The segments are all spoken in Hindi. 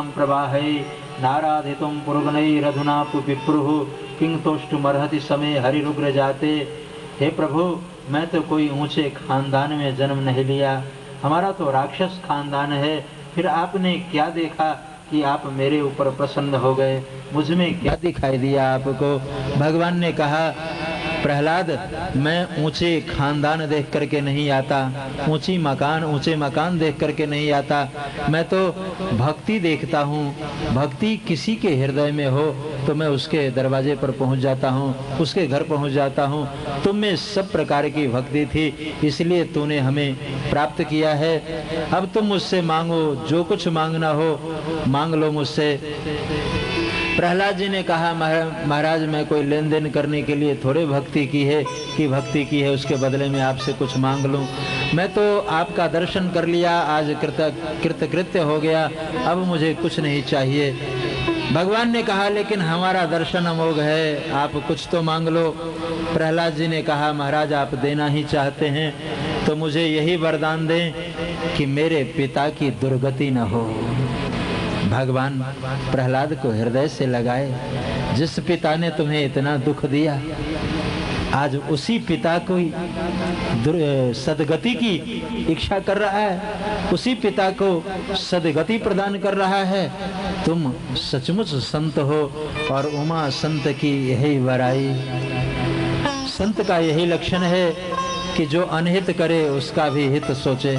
यमुनां प्रवाहे नाराधितुं पुरुगणैरधुना पिप्रुः किं तोष्टुमर्हति समे हरिरुग्र जाते। हे प्रभु, मैं तो कोई ऊंचे खानदान में जन्म नहीं लिया, हमारा तो राक्षस खानदान है। फिर आपने क्या देखा कि आप मेरे ऊपर प्रसन्न हो गए? मुझ में क्या दिखाई दिया आपको? भगवान ने कहा, प्रहलाद, मैं ऊंचे खानदान देख करके नहीं आता, ऊंचे मकान देख करके नहीं आता, मैं तो भक्ति देखता हूँ। भक्ति किसी के हृदय में हो तो मैं उसके दरवाजे पर पहुँच जाता हूँ, उसके घर पहुँच जाता हूँ। तुम में सब प्रकार की भक्ति थी, इसलिए तूने हमें प्राप्त किया है। अब तुम मुझसे मांगो, जो कुछ मांगना हो मांग लो मुझसे। प्रहलाद जी ने कहा, महाराज, मैं कोई लेन देन करने के लिए थोड़े भक्ति की है, उसके बदले में आपसे कुछ मांग लूं। मैं तो आपका दर्शन कर लिया, आज कृतकृत्य हो गया, अब मुझे कुछ नहीं चाहिए। भगवान ने कहा, लेकिन हमारा दर्शन अमोघ है, आप कुछ तो मांग लो। प्रहलाद जी ने कहा, महाराज, आप देना ही चाहते हैं तो मुझे यही वरदान दें कि मेरे पिता की दुर्गति न हो। भगवान प्रहलाद को हृदय से लगाए। जिस पिता ने तुम्हें इतना दुख दिया, आज उसी पिता को सदगति की इच्छा कर रहा है, उसी पिता को सदगति प्रदान कर रहा है। तुम सचमुच संत हो और उमा संत की यही बड़ाई। संत का यही लक्षण है कि जो अनहित करे उसका भी हित सोचे,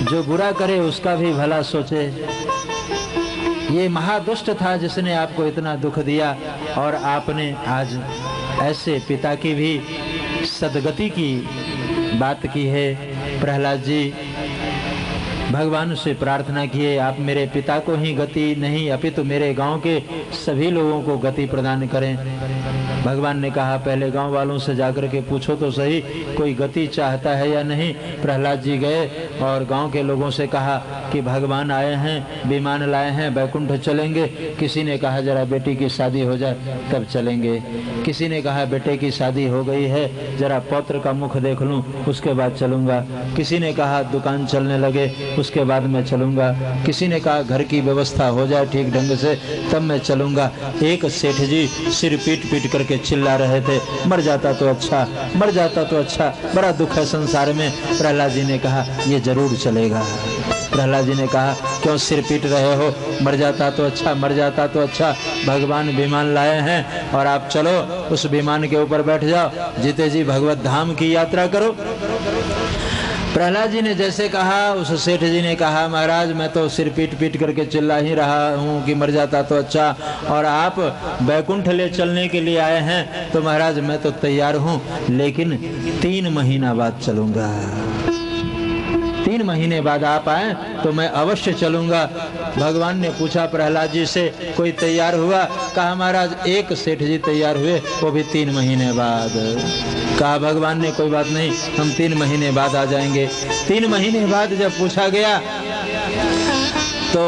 जो बुरा करे उसका भी भला सोचे। ये महादुष्ट था जिसने आपको इतना दुख दिया, और आपने आज ऐसे पिता की भी सदगति की बात की है। प्रहलाद जी भगवान से प्रार्थना किए, आप मेरे पिता को ही गति नहीं अपितु मेरे गांव के सभी लोगों को गति प्रदान करें। भगवान ने कहा, पहले गांव वालों से जाकर के पूछो तो सही, कोई गति चाहता है या नहीं। प्रहलाद जी गए और गांव के लोगों से कहा कि भगवान आए हैं, विमान लाए हैं, बैकुंठ चलेंगे। किसी ने कहा जरा बेटी की शादी हो जाए तब चलेंगे, किसी ने कहा बेटे की शादी हो गई है, जरा पौत्र का मुख देख लूं उसके बाद चलूंगा, किसी ने कहा दुकान चलने लगे उसके बाद मैं चलूंगा, किसी ने कहा घर की व्यवस्था हो जाए ठीक ढंग से तब मैं चलूंगा। एक सेठ जी सिर पीट पीट करके चिल्ला रहे थे, मर जाता तो अच्छा, मर जाता तो अच्छा, बड़ा दुख है संसार में। प्रहलाद जी ने कहा ये जरूर चलेगा। प्रहलाद जी ने कहा, क्यों सिर पीट रहे हो, मर जाता तो अच्छा, मर जाता तो अच्छा। भगवान विमान लाए हैं और आप चलो उस विमान के ऊपर बैठ जाओ, जीते जी भगवत धाम की यात्रा करो। प्रहलाद जी ने जैसे कहा, उस सेठ जी ने कहा, महाराज मैं तो सिर पीट पीट करके चिल्ला ही रहा हूँ कि मर जाता तो अच्छा, और आप बैकुंठ ले चलने के लिए आए हैं तो महाराज मैं तो तैयार हूँ, लेकिन 3 महीना बाद चलूंगा। 3 महीने बाद आप आए तो मैं अवश्य चलूंगा। भगवान ने पूछा प्रहलाद जी से, कोई तैयार हुआ? कहा महाराज एक सेठ जी तैयार हुए, वो भी 3 महीने बाद। कहा भगवान ने कोई बात नहीं, हम 3 महीने बाद आ जाएंगे। 3 महीने बाद जब पूछा गया तो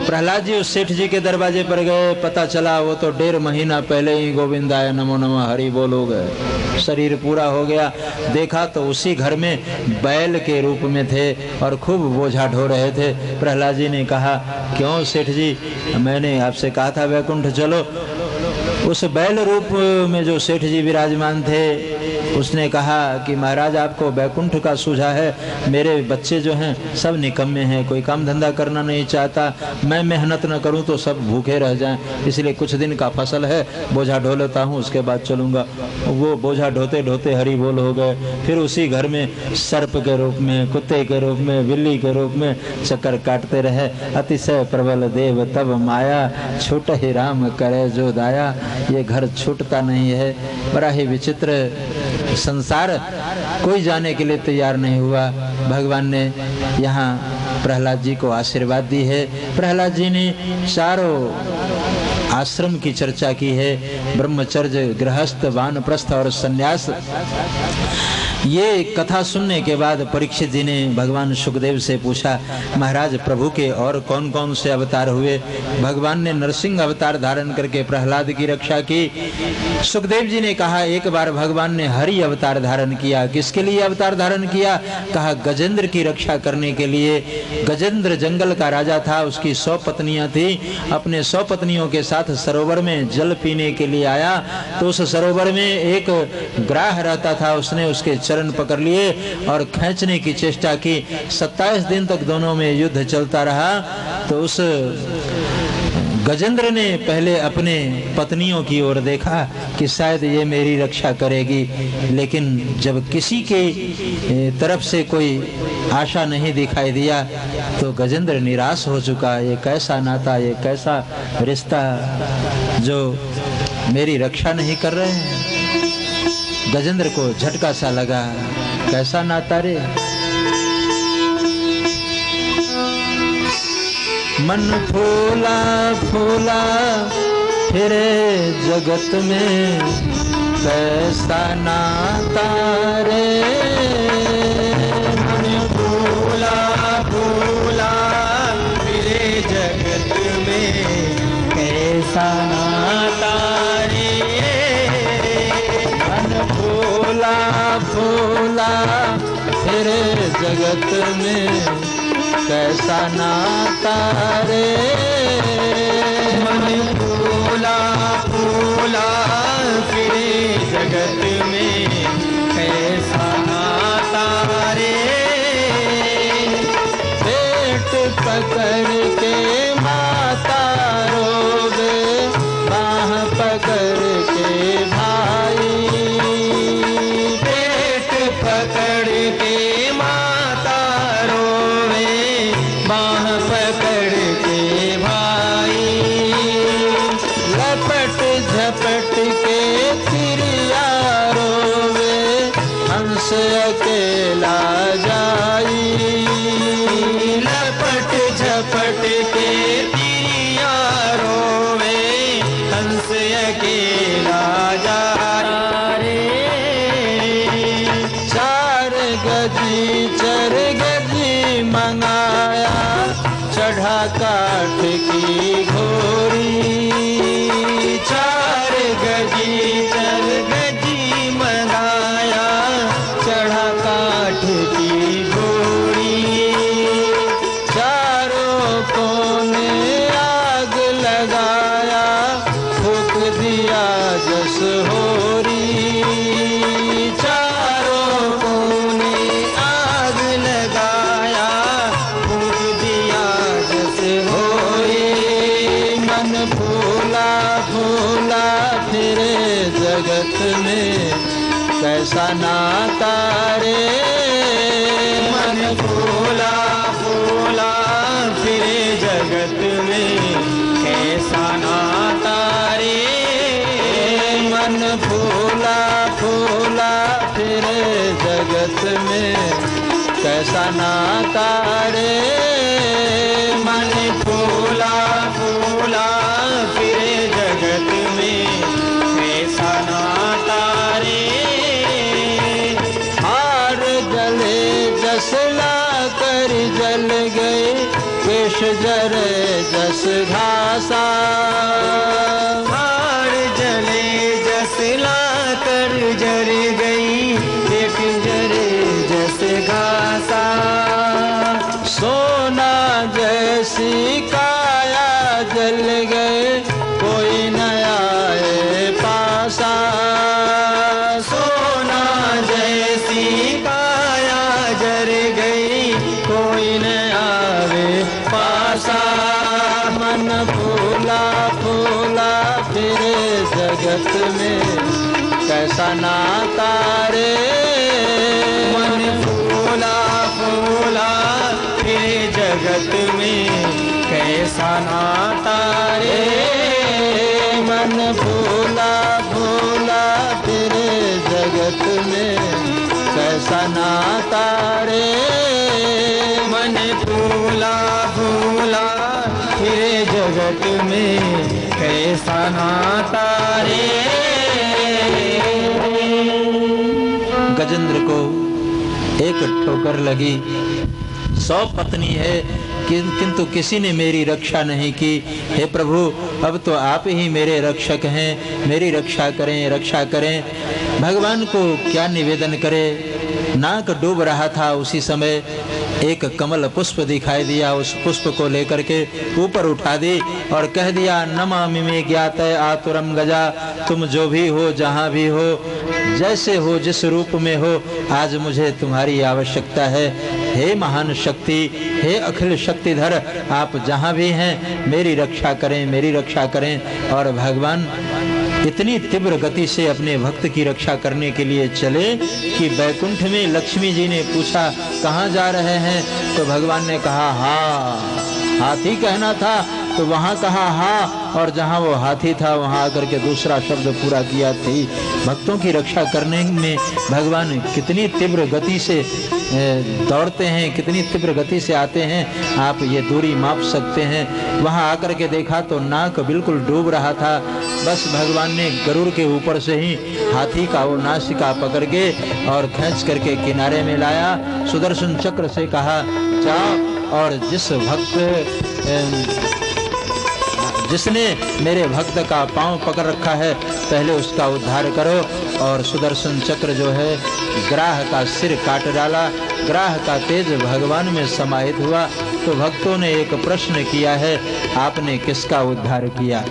प्रहलाद जी उस सेठ जी के दरवाजे पर गए, पता चला वो तो 1.5 महीना पहले ही गोविंदाय नमो नमः हरि बोल हो गए, शरीर पूरा हो गया। देखा तो उसी घर में बैल के रूप में थे और खूब बोझा ढो रहे थे। प्रहलाद जी ने कहा, क्यों सेठ जी, मैंने आपसे कहा था वैकुंठ चलो। उस बैल रूप में जो सेठ जी विराजमान थे उसने कहा कि महाराज आपको बैकुंठ का सूझा है, मेरे बच्चे जो हैं सब निकम्मे हैं, कोई काम धंधा करना नहीं चाहता, मैं मेहनत न करूं तो सब भूखे रह जाएं, इसलिए कुछ दिन का फसल है, बोझा ढो लेता हूं उसके बाद चलूंगा। वो बोझा ढोते ढोते हरि बोल हो गए। फिर उसी घर में सर्प के रूप में, कुत्ते के रूप में, बिल्ली के रूप में चक्कर काटते रहे। अतिशय प्रबल देव तब माया, छूट ही राम करे जो दाया। ये घर छूटता नहीं है, बड़ा ही विचित्र संसार, कोई जाने के लिए तैयार नहीं हुआ। भगवान ने यहाँ प्रहलाद जी को आशीर्वाद दी है। प्रहलाद जी ने चारों आश्रम की चर्चा की है, ब्रह्मचर्य, गृहस्थ, वानप्रस्थ और सन्यास। ये कथा सुनने के बाद परीक्षित जी ने भगवान सुखदेव से पूछा, महाराज प्रभु के और कौन कौन से अवतार हुए? भगवान ने नरसिंह अवतार धारण करके प्रहलाद की रक्षा की। सुखदेव जी ने कहा, एक बार भगवान ने हरि अवतार धारण किया। किसके लिए अवतार धारण किया? कहा गजेंद्र की रक्षा करने के लिए। गजेंद्र जंगल का राजा था, उसकी 100 पत्नियां थी। अपने 100 पत्नियों के साथ सरोवर में जल पीने के लिए आया तो उस सरोवर में एक ग्राह रहता था, उसने उसके चरण पकड़ लिए और खींचने की चेष्टा की। 27 दिन तक दोनों में युद्ध चलता रहा। तो उस गजेंद्र ने पहले अपने पत्नियों की ओर देखा कि शायद ये मेरी रक्षा करेगी, लेकिन जब किसी के तरफ से कोई आशा नहीं दिखाई दिया तो गजेंद्र निराश हो चुका। ये कैसा नाता, ये कैसा रिश्ता जो मेरी रक्षा नहीं कर रहे हैं। गजेंद्र को झटका सा लगा, कैसा नाता रे। मन फूला फूला फिरे जगत में, कैसा नाता रे। मन फूला फूला फिरे जगत में, कैसा नाता रे। फूला फूला फिरे जगत में, कैसा नाता रे। मन फूला फूला फिरे जगत में, कैसा नाता रे। पेट पकड़ के माता रोवे, बाह पकड़ के भाई। पकड़ के माता रोवे, बाह पकड़ के भाई। लपट झपट के तिरिया रोवे, हंस अकेला जाई। लपट झपट के तिरिया रोवे, हंस अकेला जाई। गजी चर गजी मंगाया, चढ़ा काठ की घोड़ी। 4 गजी चर गजी मंगाया, चढ़ा काठ की घोड़ी। चारों कोने आग लगाया, फूक दिया जस होरी। जगत में कैसा नाता रे। मन फूला फूला फिरे जगत में, कैसा नाता रे। मन फूला फूला फिरे जगत में, कैसा नाता रे। मन फूला फूला फिरे जगत में, कैसा नाता रे। हार जले जसला कर जल गए, केश जरे जस घासा। हार जले जसला कर जर गई, केश जरे जस घासा। सोना जैसी काया जल गए, कोई न आए पासा। सोना जैसी काया जर गई, कोई न आवे पासा। मन फूला फूला फिरे जगत में, कैसा नाता रे। मन फूला फूला फिरे जगत में, कैसा नाता रे। मन फूला फूला फिरे जगत में, कैसा नाता रे। मन फूला फूला फिरे जगत में, कैसा नाता रे। गजेंद्र को एक ठोकर लगी। 100 पत्नी है किंतु किसी ने मेरी रक्षा नहीं की। हे प्रभु, अब तो आप ही मेरे रक्षक हैं, मेरी रक्षा करें, रक्षा करें। भगवान को क्या निवेदन करे। नाक डूब रहा था, उसी समय एक कमल पुष्प दिखाई दिया। उस पुष्प को लेकर के ऊपर उठा दी और कह दिया, नमामि मे ज्ञातये आतुरम गजा। तुम जो भी हो, जहाँ भी हो, जैसे हो, जिस रूप में हो, आज मुझे तुम्हारी आवश्यकता है। हे महान शक्ति, हे अखिल शक्तिधर, आप जहाँ भी हैं मेरी रक्षा करें, मेरी रक्षा करें। और भगवान इतनी तीव्र गति से अपने भक्त की रक्षा करने के लिए चले कि बैकुंठ में लक्ष्मी जी ने पूछा, कहाँ जा रहे हैं? तो भगवान ने कहा, हाँ। हाथी कहना था तो वहाँ कहा हाँ, और जहाँ वो हाथी था वहाँ आकर के दूसरा शब्द पूरा किया थी। भक्तों की रक्षा करने में भगवान कितनी तीव्र गति से दौड़ते हैं, कितनी तीव्र गति से आते हैं, आप ये दूरी माप सकते हैं। वहाँ आकर के देखा तो नाक बिल्कुल डूब रहा था। बस भगवान ने गरुड़ के ऊपर से ही हाथी का वो नासिका पकड़ के और खींच करके किनारे में लाया। सुदर्शन चक्र से कहा, जाओ और जिसने मेरे भक्त का पांव पकड़ रखा है पहले उसका उद्धार करो। और सुदर्शन चक्र जो है ग्राह का सिर काट डाला। ग्राह का तेज भगवान में समाहित हुआ। तो भक्तों ने एक प्रश्न किया है, आपने किसका उद्धार किया?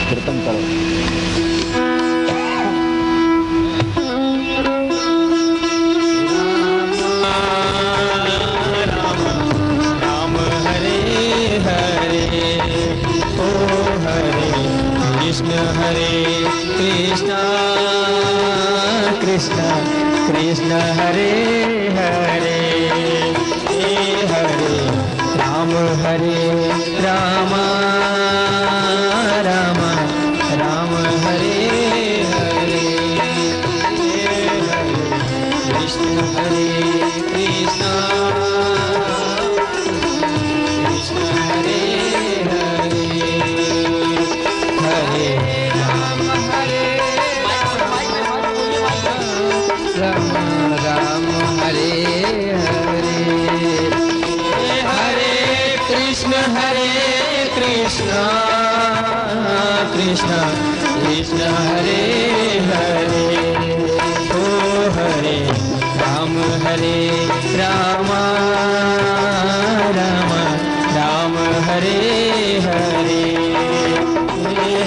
कीर्तन करो। हरे कृष्णा कृष्णा कृष्ण हरे हरे, हरे राम राम राम हरे हरे, कृष्ण हरे कृष्णा कृष्ण हरे हरे, हरे राम हरे हरे, हरे कृष्ण कृष्ण कृष्ण हरे हरे, ओ हरे राम राम राम हरे हरे,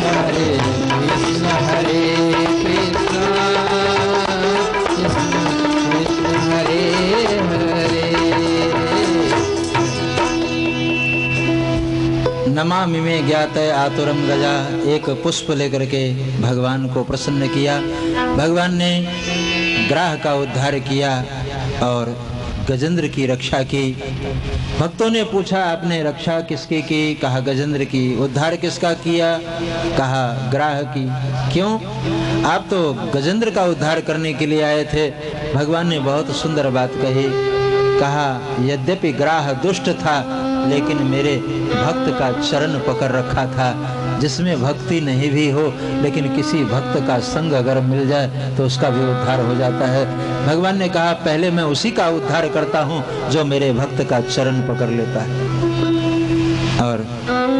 हरे कृष्ण कृष्ण हरे हरे। नमामि मे ज्ञातये आतुरम गजा। एक पुष्प लेकर के भगवान को प्रसन्न किया। भगवान ने ग्राह का उद्धार किया और गजेंद्र की रक्षा की। भक्तों ने पूछा, आपने रक्षा किसकी की? कहा गजेंद्र की। उद्धार किसका किया? कहा ग्राह की। क्यों? आप तो गजेंद्र का उद्धार करने के लिए आए थे। भगवान ने बहुत सुंदर बात कही। कहा, यद्यपि ग्राह दुष्ट था लेकिन मेरे भक्त का चरण पकड़ रखा था। जिसमें भक्ति नहीं भी हो लेकिन किसी भक्त का संग अगर मिल जाए तो उसका भी उद्धार हो जाता है। भगवान ने कहा, पहले मैं उसी का उद्धार करता हूँ जो मेरे भक्त का चरण पकड़ लेता है। और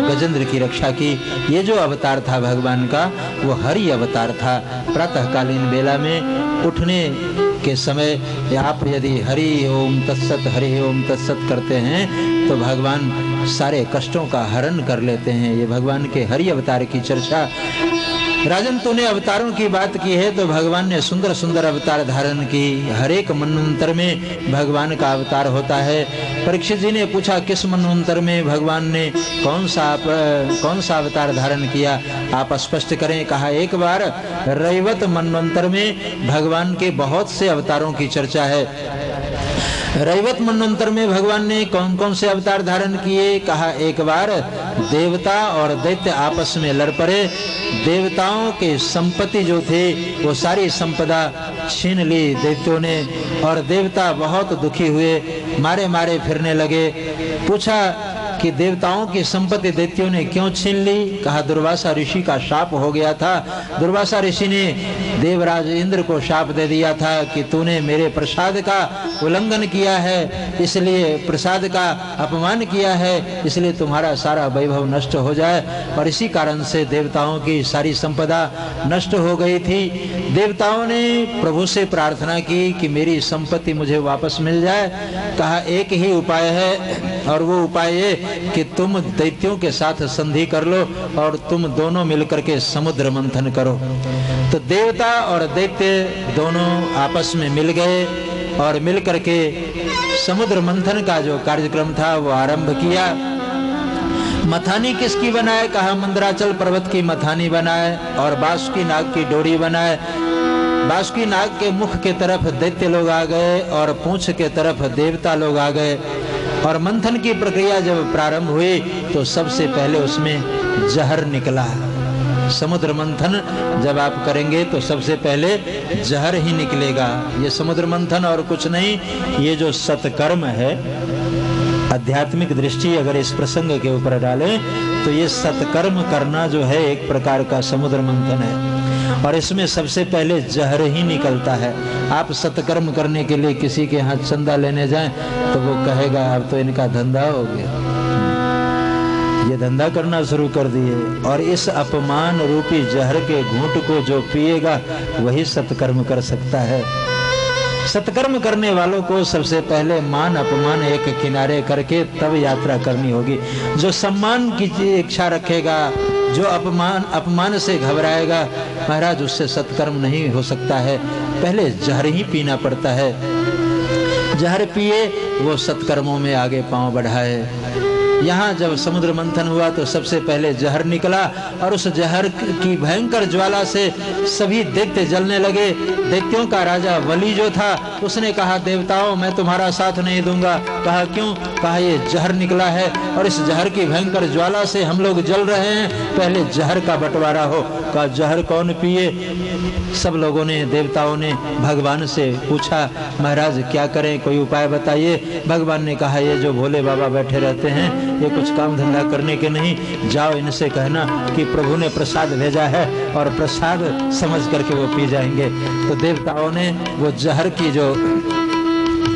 गजेंद्र की रक्षा की। ये जो अवतार था भगवान का वो हरि अवतार था। प्रातःकालीन बेला में उठने के समय आप यदि हरि ओम तत्सत करते हैं तो भगवान सारे कष्टों का हरण कर लेते हैं। ये भगवान के हरि अवतार की चर्चा। राजन, तूने अवतारों की बात की है तो भगवान ने सुंदर सुंदर अवतार धारण की। हर एक मनवंतर में भगवान का अवतार होता है। परीक्षित जी ने पूछा, किस मनवंतर में भगवान ने कौन सा अवतार धारण किया? आप स्पष्ट करें। कहा, एक बार रैवत मनवंतर में भगवान के बहुत से अवतारों की चर्चा है। रैवत मनवंतर में भगवान ने कौन कौन से अवतार धारण किए? कहा, एक बार देवता और दैत्य आपस में लड़ पड़े। देवताओं के संपत्ति जो थे वो सारी संपदा छीन ली दैत्यों ने और देवता बहुत दुखी हुए, मारे मारे फिरने लगे। पूछा कि देवताओं की संपत्ति दैत्यों ने क्यों छीन ली? कहा दुर्वासा ऋषि का शाप हो गया था। दुर्वासा ऋषि ने देवराज इंद्र को शाप दे दिया था कि तूने मेरे प्रसाद का उल्लंघन किया है, इसलिए प्रसाद का अपमान किया है, इसलिए तुम्हारा सारा वैभव नष्ट हो जाए। और इसी कारण से देवताओं की सारी संपदा नष्ट हो गई थी। देवताओं ने प्रभु से प्रार्थना की कि मेरी संपत्ति मुझे वापस मिल जाए। कहा एक ही उपाय है, और वो उपाय ये कि तुम दैत्यों के साथ संधि कर लो और तुम दोनों मिलकर के समुद्र मंथन करो। तो देवता और दैत्य दोनों आपस में मिल गए और मिलकर के समुद्र मंथन का जो कार्यक्रम था वो आरंभ किया। मथानी किसकी बनाए? कहा मंदराचल पर्वत की मथानी बनाए और बासुकी नाग की डोरी बनाए। बासुकी नाग के मुख के तरफ दैत्य लोग आ गए और पूंछ के तरफ देवता लोग आ गए। और मंथन की प्रक्रिया जब प्रारंभ हुई तो सबसे पहले उसमें जहर निकला। समुद्र मंथन जब आप करेंगे तो सबसे पहले जहर ही निकलेगा। ये समुद्र मंथन और कुछ नहीं, ये जो सत्कर्म है, आध्यात्मिक दृष्टि अगर इस प्रसंग के ऊपर डालें तो ये सत्कर्म करना जो है एक प्रकार का समुद्र मंथन है। और इसमें सबसे पहले जहर ही निकलता है। आप सत्कर्म करने के लिए किसी के यहाँ चंदा लेने जाएं तो वो कहेगा अब तो इनका धंधा हो गया, ये धंधा करना शुरू कर दिए। और इस अपमान रूपी जहर के घूंट को जो पिएगा वही सत्कर्म कर सकता है। सत्कर्म करने वालों को सबसे पहले मान अपमान एक किनारे करके तब यात्रा करनी होगी। जो सम्मान की इच्छा रखेगा, जो अपमान से घबराएगा, महाराज उससे सत्कर्म नहीं हो सकता है। पहले जहर ही पीना पड़ता है। जहर पिए वो सत्कर्मों में आगे पांव बढ़ाए। यहाँ जब समुद्र मंथन हुआ तो सबसे पहले जहर निकला और उस जहर की भयंकर ज्वाला से सभी दैत्य जलने लगे। दैत्यों का राजा बलि जो था उसने कहा देवताओं मैं तुम्हारा साथ नहीं दूंगा। कहा क्यों? कहा ये जहर निकला है और इस जहर की भयंकर ज्वाला से हम लोग जल रहे हैं, पहले जहर का बंटवारा हो। कहा जहर कौन पिए? सब लोगों ने, देवताओं ने भगवान से पूछा महाराज क्या करें, कोई उपाय बताइए। भगवान ने कहा ये जो भोले बाबा बैठे रहते हैं ये कुछ काम धंधा करने के नहीं, जाओ इनसे कहना कि प्रभु ने प्रसाद भेजा है और प्रसाद समझ करके वो पी जाएंगे। तो देवताओं ने वो जहर की जो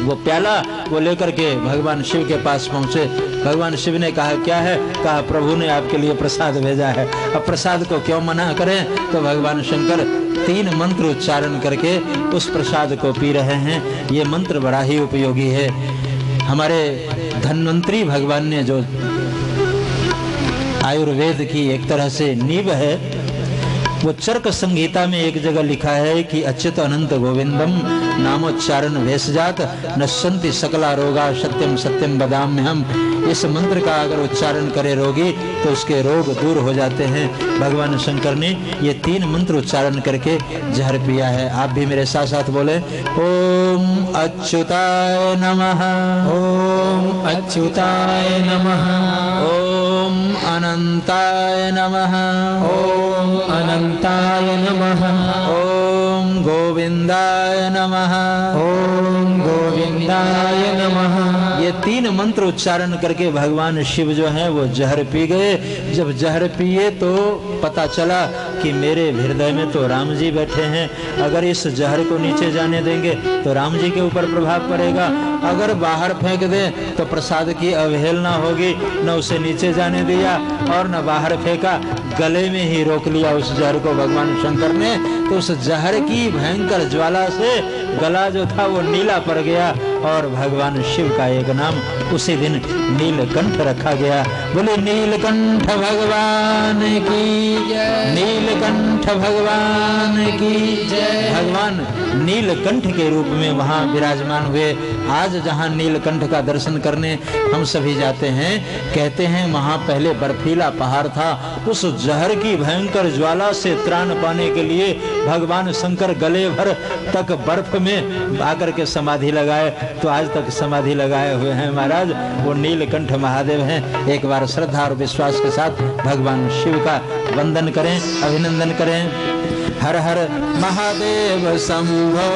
वो प्याला वो लेकर के भगवान शिव के पास पहुंचे। भगवान शिव ने कहा क्या है? कहा प्रभु ने आपके लिए प्रसाद भेजा है। अब प्रसाद को क्यों मना करें? तो भगवान शंकर 3 मंत्र उच्चारण करके उस प्रसाद को पी रहे हैं। ये मंत्र बड़ा ही उपयोगी है। हमारे धन्वंतरी भगवान ने जो आयुर्वेद की एक तरह से नींव है, वो चरक संहिता में एक जगह लिखा है कि अच्युत अनंत गोविंदम नामोच्चारण भेषजात नश्यन्ति सकला रोगा सत्यम सत्यम बदाम्यहम। इस मंत्र का अगर उच्चारण करे रोगी तो उसके रोग दूर हो जाते हैं। भगवान शंकर ने ये 3 मंत्र उच्चारण करके जहर पिया है। आप भी मेरे साथ साथ बोले ओम अच्युताय नमः, ओम अच्युताय नमः, ओम अनंताय नमः, ओम अनंताय नमः, ओम गोविंदाय नमः, ओम गोविंदाय नमः। ये 3 मंत्र उच्चारण करके भगवान शिव जो हैं वो जहर पी गए। जब जहर पिए तो पता चला कि मेरे हृदय में तो राम जी बैठे हैं। अगर इस जहर को नीचे जाने देंगे तो राम जी के ऊपर प्रभाव पड़ेगा, अगर बाहर फेंक दें तो प्रसाद की अवहेलना होगी। न उसे नीचे जाने दिया और न बाहर फेंका, गले में ही रोक लिया उस जहर को भगवान शंकर ने। तो उस जहर की भयंकर ज्वाला से गला जो था वो नीला पड़ गया और भगवान शिव का एक नाम उसी दिन नीलकंठ रखा गया। बोले नीलकंठ भगवान की जय, नीलकंठ भगवान की जय। भगवान नीलकंठ के रूप में वहाँ विराजमान हुए। आज जहाँ नीलकंठ का दर्शन करने हम सभी जाते हैं, कहते हैं वहाँ पहले बर्फीला पहाड़ था। उस जहर की भयंकर ज्वाला से त्राण पाने के लिए भगवान शंकर गले भर तक बर्फ में आकर के समाधि लगाए। तो आज तक समाधि लगाए हुए हैं महाराज, वो नीलकंठ महादेव हैं। एक बार श्रद्धा और विश्वास के साथ भगवान शिव का वंदन करें, अभिनंदन करें। हर हर महादेव शंभो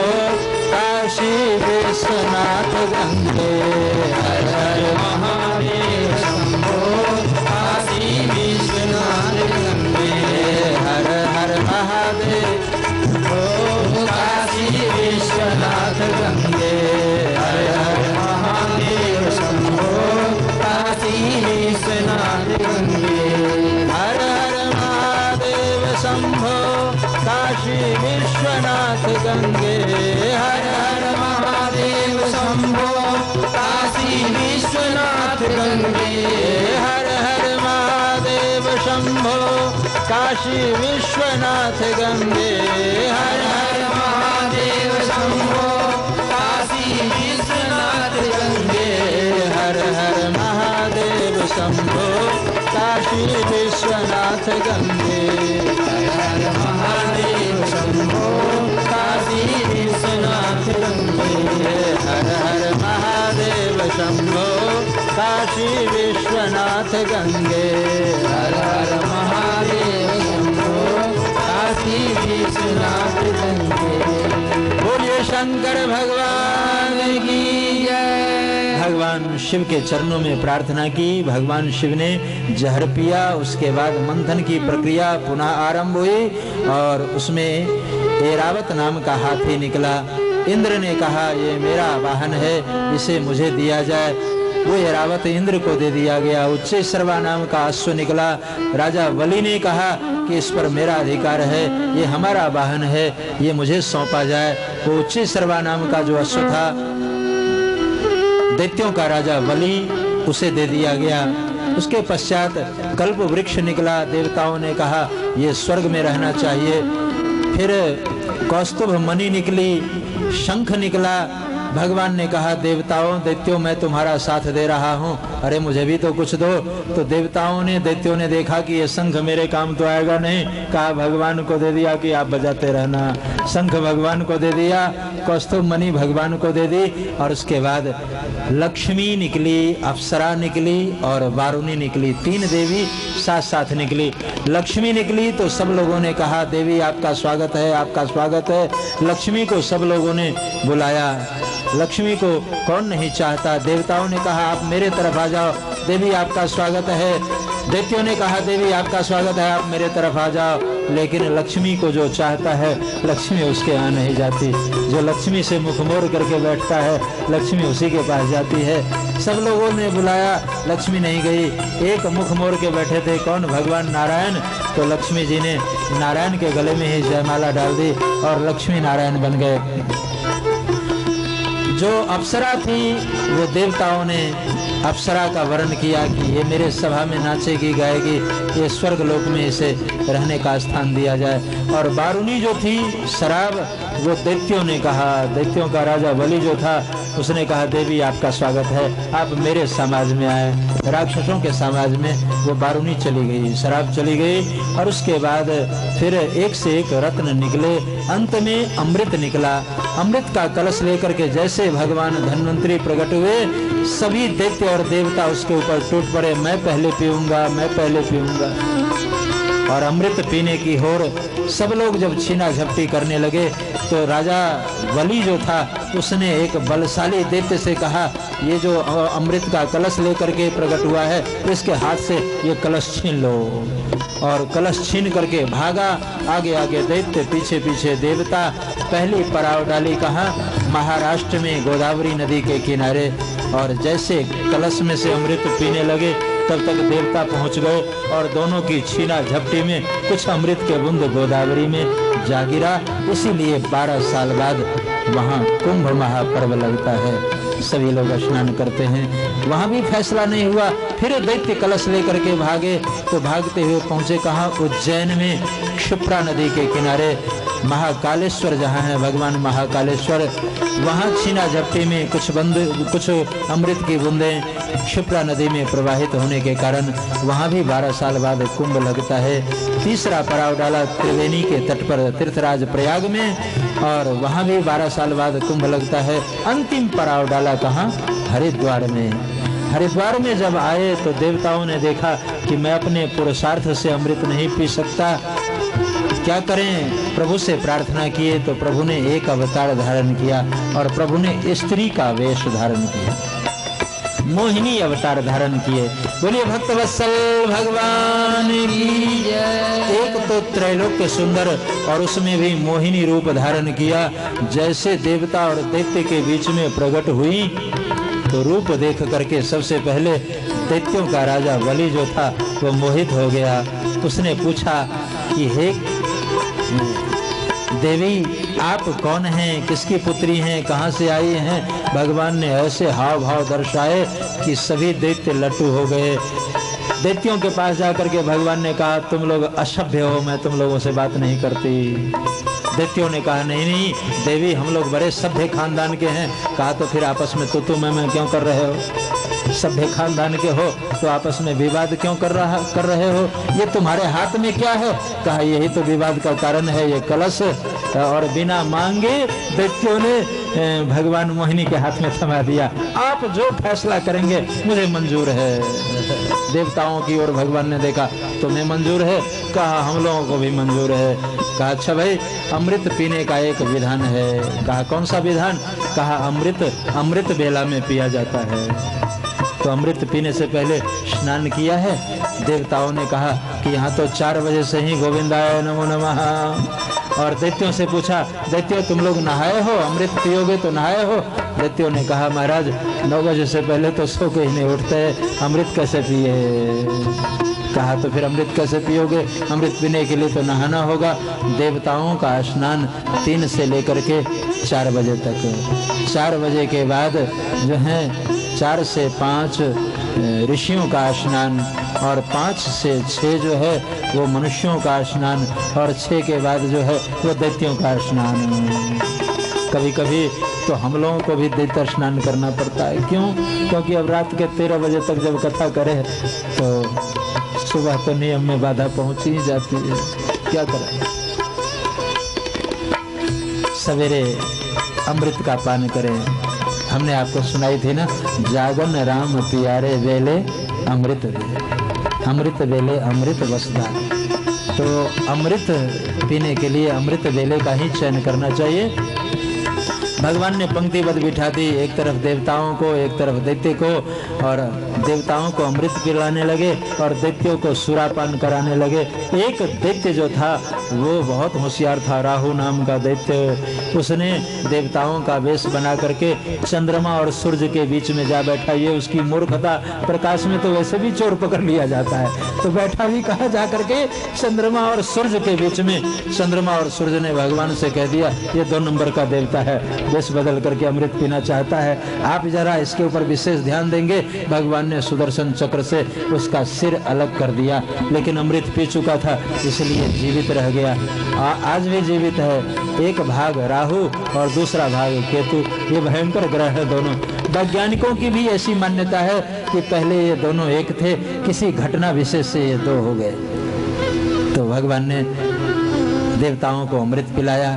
काशी विश्वनाथ गंगे, हर हर महादेव शंभो गंगे। हर हर महादेव शंभो काशी विश्वनाथ गंगे। हर हर महादेव शंभो काशी विश्वनाथ गंगे। हर हर महादेव शंभो काशी विश्वनाथ गंगे। हर हर महादेव शंभो काशी विश्वनाथ गंगे। हर हर महादेव शंभो काशी विश्वनाथ गंगे। हर हर महादेव शंभो काशी विश्वनाथ गंगे। हर हर महादेव शंभो काशी विश्वनाथ गंगे। हर हर महादेव शंभो काशी विश्वनाथ गंगे। हर हर महादेव शंभो काशी विश्वनाथ गंगे। बोलिए शंकर भगवान की जय। भगवान शिव के चरणों में प्रार्थना की। भगवान शिव ने जहर पिया। उसके बाद मंथन की प्रक्रिया पुनः आरंभ हुई और उसमें ऐरावत नाम का हाथी निकला। इंद्र ने कहा ये मेरा वाहन है, इसे मुझे दिया जाए। वो ऐरावत इंद्र को दे दिया गया। उच्चैश्रवा नाम का अश्व निकला। राजा बलि ने कहा कि इस पर मेरा अधिकार है, ये हमारा वाहन है, ये मुझे सौंपा जाए। वो उच्चैश्रवा नाम का जो अश्व था दैत्यों का राजा बलि, उसे दे दिया गया। उसके पश्चात कल्प वृक्ष निकला। देवताओं ने कहा ये स्वर्ग में रहना चाहिए। फिर कौस्तुभ मणि निकली, शंख निकला। भगवान ने कहा देवताओं दैत्यों मैं तुम्हारा साथ दे रहा हूँ, अरे मुझे भी तो कुछ दो। तो देवताओं ने दैत्यों ने देखा कि ये शंख मेरे काम तो आएगा नहीं, कहा भगवान को दे दिया कि आप बजाते रहना। शंख भगवान को दे दिया, कौस्तुभ मणि भगवान को दे दी। और उसके बाद लक्ष्मी निकली, अप्सरा निकली और वारुणी निकली। 3 देवी साथ साथ निकली। लक्ष्मी निकली तो सब लोगों ने कहा देवी आपका स्वागत है, आपका स्वागत है। लक्ष्मी को सब लोगों ने बुलाया। लक्ष्मी को कौन नहीं चाहता। देवताओं ने कहा आप मेरे तरफ आ जाओ, देवी आपका स्वागत है। दैत्यों ने कहा देवी आपका स्वागत है, आप मेरे तरफ आ जाओ। लेकिन लक्ष्मी को जो चाहता है लक्ष्मी उसके यहाँ नहीं जाती। जो लक्ष्मी से मुख मोड़ करके बैठता है लक्ष्मी उसी के पास जाती है। सब लोगों ने बुलाया, लक्ष्मी नहीं गई। एक मुख मोड़ के बैठे थे, कौन? भगवान नारायण। तो लक्ष्मी जी ने नारायण के गले में ही जयमाला डाल दी और लक्ष्मी नारायण बन गए। जो अप्सरा थी वो देवताओं ने अप्सरा का वर्ण किया कि ये मेरे सभा में नाचेगी गाएगी, ये स्वर्ग लोक में इसे रहने का स्थान दिया जाए। और वारुणी जो थी शराब, वो दैत्यों ने कहा, दैत्यों का राजा बलि जो था उसने कहा देवी आपका स्वागत है, आप मेरे समाज में आए। राक्षसों के समाज में वो वारुणी चली गई, शराब चली गई। और उसके बाद फिर एक से एक रत्न निकले। अंत में अमृत निकला। अमृत का कलश लेकर के जैसे भगवान धन्वंतरी प्रकट हुए, सभी दैत्य और देवता उसके ऊपर टूट पड़े, मैं पहले पीऊंगा, मैं पहले पीऊंगा। और अमृत पीने की होड़ सब लोग जब छीना झपटी करने लगे तो राजा बलि जो था उसने एक बलशाली दैत्य से कहा ये जो अमृत का कलश लेकर के प्रकट हुआ है इसके हाथ से ये कलश छीन लो। और कलश छीन करके भागा, आगे आगे दैत्य, पीछे पीछे देवता। पहली पड़ाव डाली कहाँ? महाराष्ट्र में गोदावरी नदी के किनारे। और जैसे कलश में से अमृत पीने लगे तब तक देवता पहुंच गए और दोनों की छीना झपटी में कुछ अमृत के बूंद गोदावरी में जा गिरा। इसीलिए 12 साल बाद वहाँ कुंभ महापर्व लगता है, सभी लोग स्नान करते हैं। वहाँ भी फैसला नहीं हुआ, फिर दैत्य कलश लेकर के भागे तो भागते हुए पहुंचे कहाँ? उज्जैन में क्षिप्रा नदी के किनारे महाकालेश्वर जहाँ है भगवान महाकालेश्वर, वहाँ छीना झपटी में कुछ अमृत की बूंदें क्षिप्रा नदी में प्रवाहित होने के कारण वहाँ भी 12 साल बाद कुंभ लगता है। तीसरा पड़ाव डाला त्रिवेणी के तट पर तीर्थराज प्रयाग में और वहाँ भी 12 साल बाद कुंभ लगता है। अंतिम पड़ाव डाला कहाँ? हरिद्वार में। हरिद्वार में जब आए तो देवताओं ने देखा कि मैं अपने पुरुषार्थ से अमृत नहीं पी सकता, क्या करें? प्रभु से प्रार्थना किए तो प्रभु ने एक अवतार धारण किया और प्रभु ने स्त्री का वेश धारण किया। मोहिनी अवतार धारण किए। बोलिए भक्तवत्सल भगवान की जय। एक तो त्रैलोक्य सुंदर और उसमें भी मोहिनी रूप धारण किया। जैसे देवता और दैत्य के बीच में प्रकट हुई तो रूप देख करके सबसे पहले दैत्यों का राजा बलि जो था वो मोहित हो गया। उसने पूछा कि हे देवी आप कौन हैं, किसकी पुत्री हैं, कहाँ से आई हैं। भगवान ने ऐसे हाव भाव दर्शाए कि सभी दैत्य लट्टू हो गए। दैत्यों के पास जाकर के भगवान ने कहा तुम लोग असभ्य हो, मैं तुम लोगों से बात नहीं करती। दैत्यों ने कहा नहीं नहीं देवी हम लोग बड़े सभ्य खानदान के हैं। कहा तो फिर आपस में तू मैं क्यों कर रहे हो, सभ्य खानदान के हो तो आपस में विवाद क्यों कर रहे हो, ये तुम्हारे हाथ में क्या है। कहा यही तो विवाद का कारण है ये कलश। और बिना मांगे दैत्यों ने भगवान मोहिनी के हाथ में थमा दिया। आप जो फैसला करेंगे मुझे मंजूर है। देवताओं की ओर भगवान ने देखा तुम्हें मंजूर है, कहा हम लोगों को भी मंजूर है। कहा अच्छा भाई अमृत पीने का एक विधान है। कहा कौन सा विधान। कहा अमृत बेला में पिया जाता है। तो अमृत पीने से पहले स्नान किया है। देवताओं ने कहा कि यहाँ तो 4 बजे से ही गोविंदाय नमो नमः। और दैत्यों से पूछा दैत्यों तुम लोग नहाए हो, अमृत पियोगे तो नहाए हो। दैत्यों ने कहा महाराज 9 बजे से पहले तो सो के ही नहीं उठते, अमृत कैसे पिए। कहा तो फिर अमृत कैसे पियोगे, अमृत पीने के लिए तो नहाना होगा। देवताओं का स्नान 3 से लेकर के 4 बजे तक। 4 बजे के बाद जो है 4 से 5 ऋषियों का स्नान और 5 से 6 जो है वो मनुष्यों का स्नान और 6 के बाद जो है वो दैत्यों का स्नान। कभी कभी तो हम लोगों को भी दैत्य स्नान करना पड़ता है। क्यों? क्योंकि अब रात के 13 बजे तक जब कथा करें तो सुबह तो नियम में बाधा पहुंच ही जाती है। क्या करें, सवेरे अमृत का पान करें। हमने आपको सुनाई थी ना, जागन राम पियारे वेले अमृत वेले, अमृत वेले अमृत वसदा। तो अमृत पीने के लिए अमृत वेले का ही चयन करना चाहिए। भगवान ने पंक्तिबद्ध बिठा दी, एक तरफ देवताओं को एक तरफ दैत्य को। और देवताओं को अमृत पिलाने लगे और दैत्यों को सुरापान कराने लगे। एक दैत्य जो था वो बहुत होशियार था, राहु नाम का दैत्य। उसने देवताओं का वेश बना करके चंद्रमा और सूर्य के बीच में जा बैठा। ये उसकी मूर्खता, प्रकाश में तो वैसे भी चोर पकड़ लिया जाता है, तो बैठा भी कहा जा करके चंद्रमा और सूर्य के बीच में। चंद्रमा और सूर्य ने भगवान से कह दिया ये 2 नंबर का देवता है, वेश बदल करके अमृत पीना चाहता है, आप जरा इसके ऊपर विशेष ध्यान देंगे। भगवान ने सुदर्शन चक्र से उसका सिर अलग कर दिया, लेकिन अमृत पी चुका था इसलिए जीवित रह गया। आज भी जीवित है। एक भाग राहु और दूसरा भाग केतु, ये भयंकर ग्रह है दोनों। वैज्ञानिकों की भी ऐसी मान्यता है कि पहले ये दोनों एक थे, किसी घटना विशेष से ये 2 हो गए। तो भगवान ने देवताओं को अमृत पिलाया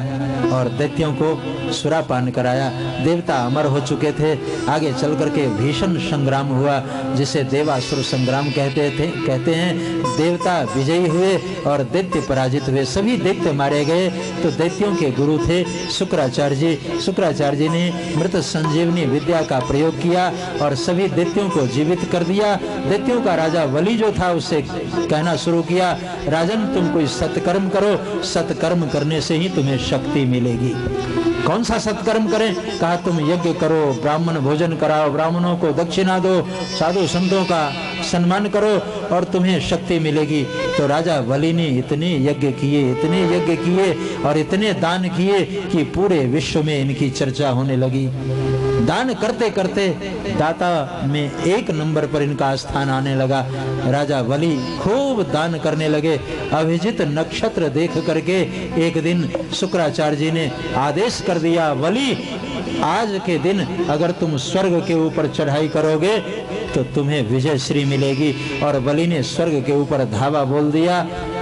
और दैत्यों को सुरापान कराया। देवता अमर हो चुके थे। आगे चल करके भीषण संग्राम हुआ जिसे देवासुर संग्राम कहते हैं। देवता विजयी हुए और दैत्य पराजित हुए। सभी दैत्य मारे गए। तो दैत्यों के गुरु थे शुक्राचार्य जी। शुक्राचार्य जी ने मृत संजीवनी विद्या का प्रयोग किया और सभी दैत्यों को जीवित कर दिया। दैत्यों का राजा बलि जो था उससे कहना शुरू किया, राजन तुम कोई सत्कर्म करो, सत्कर्म करने से ही तुम्हें शक्ति मिलेगी। कौन सा सत्कर्म करें? कहा तुम यज्ञ करो, ब्राह्मण भोजन कराओ, ब्राह्मणों को दक्षिणा दो, साधु संतों का सम्मान करो और तुम्हें शक्ति मिलेगी। तो राजा बलि ने इतने यज्ञ किए और इतने दान किए कि पूरे विश्व में इनकी चर्चा होने लगी। दान करते करते दाता में 1 नंबर पर इनका स्थान आने लगा। राजा बलि खूब दान करने लगे। अभिजित नक्षत्र देख करके एक दिन शुक्राचार्य जी ने आदेश कर दिया, बलि आज के दिन अगर तुम स्वर्ग के ऊपर चढ़ाई करोगे तो तुम्हें विजय श्री मिलेगी। और बलि ने स्वर्ग के ऊपर धावा बोल दिया।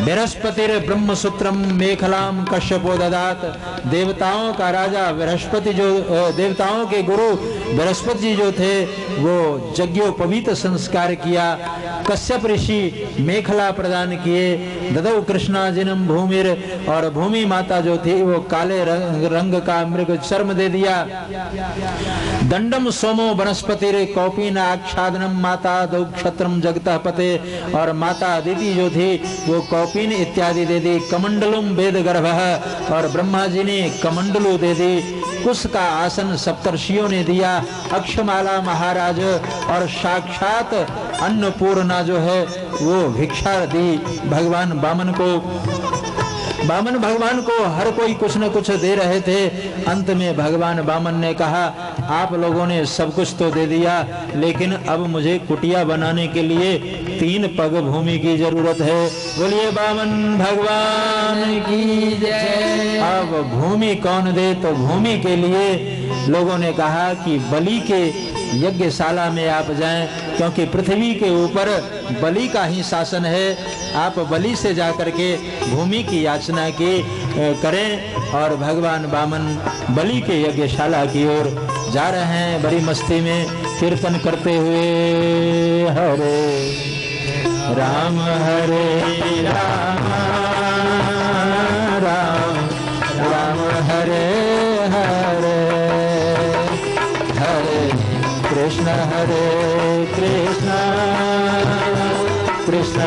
बृहस्पतिर ब्रह्मसूत्रम मेखलाम कश्यपो ददात। देवताओं का राजा बृहस्पति जो देवताओं के गुरु बृहस्पति जी जो थे वो यज्ञोपवीत संस्कार किया। कश्यप ऋषि मेखला प्रदान किए। ददौ कृष्णा जिनम भूमिर, और भूमि माता जो थी वो काले रंग का मृग चर्म दे दिया। दंडम सोमो वनस्पतिर कौपीन आच्छादनम माता दौ क्षत्रम जगतः पते, और माता अदिति जो थी वो कौपीन इत्यादि दे दी। कमंडलुम वेद गर्भः, और ब्रह्मा जी ने कमंडलू दे दी। कुश का आसन सप्तर्षियों ने दिया। अक्षमाला महाराज और साक्षात अन्नपूर्णा जो है वो भिक्षा दी भगवान वामन को। वामन भगवान को हर कोई कुछ न कुछ दे रहे थे। अंत में भगवान वामन ने कहा आप लोगों ने सब कुछ तो दे दिया, लेकिन अब मुझे कुटिया बनाने के लिए 3 पग भूमि की जरूरत है। बोलिए वामन भगवान की जय। अब भूमि कौन दे? तो भूमि के लिए लोगों ने कहा कि बलि के यज्ञशाला में आप जाएं, क्योंकि पृथ्वी के ऊपर बलि का ही शासन है। आप बलि से जाकर के भूमि की याचना की करें। और भगवान वामन बलि के यज्ञशाला की ओर जा रहे हैं बड़ी मस्ती में कीर्तन करते हुए। हरे राम हरे राम राम राम हरे हरे, हरे कृष्ण हरे कृष्ण कृष्ण